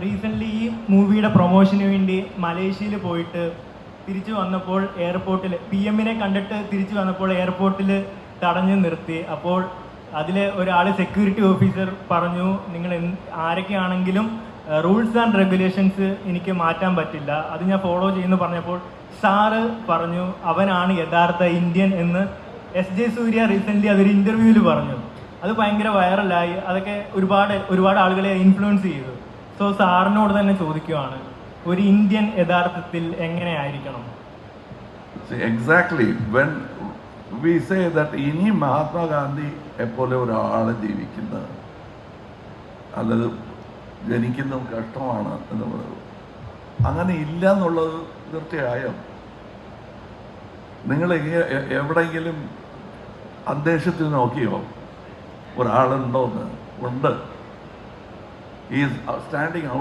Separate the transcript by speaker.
Speaker 1: Recently ഈ മൂവിയുടെ പ്രൊമോഷന് വേണ്ടി മലേഷ്യയിൽ പോയിട്ട് തിരിച്ചു വന്നപ്പോൾ എയർപോർട്ടിൽ PM-നെ കണ്ടിട്ട് തിരിച്ചു വന്നപ്പോൾ എയർപോർട്ടിൽ തടഞ്ഞു നിർത്തി. അപ്പോൾ അതിൽ ഒരാൾ സെക്യൂരിറ്റി ഓഫീസർ പറഞ്ഞു, നിങ്ങൾ ആരൊക്കെയാണെങ്കിലും റൂൾസ് ആൻഡ് റെഗുലേഷൻസ് എനിക്ക് മാറ്റാൻ പറ്റില്ല, അത് ഞാൻ ഫോളോ ചെയ്യുന്നു പറഞ്ഞപ്പോൾ സാറ് പറഞ്ഞു അവനാണ് യഥാർത്ഥ ഇന്ത്യൻ എന്ന് SJ സൂര്യ റീസെൻ്റ്ലി അതൊരു ഇൻ്റർവ്യൂവിൽ പറഞ്ഞു. അത് ഭയങ്കര വൈറലായി, അതൊക്കെ ഒരുപാട് ആളുകളെ ഇൻഫ്ലുവൻസ് ചെയ്തു. സോ സാറിനോട് തന്നെ ചോദിക്കുവാണ്, ഒരു ഇന്ത്യൻ യഥാർത്ഥത്തിൽ എങ്ങനെയായിരിക്കണം?
Speaker 2: Exactly when we say that ഇനി മഹാത്മാഗാന്ധി എപ്പോലെ ഒരാളെ ജീവിക്കുന്നത് അല്ലത് ജനിക്കുന്നതും കഷ്ടമാണ് എന്ന് പറയുന്നത് അങ്ങനെ ഇല്ല എന്നുള്ളത് തീർച്ചയായും. നിങ്ങൾ എവിടെയെങ്കിലും അന്തരീക്ഷത്തിൽ നോക്കിയോ ഒരാളുണ്ടോന്ന്? ഉണ്ട്. ഈ സ്റ്റാൻഡിങ് ഔട്ട്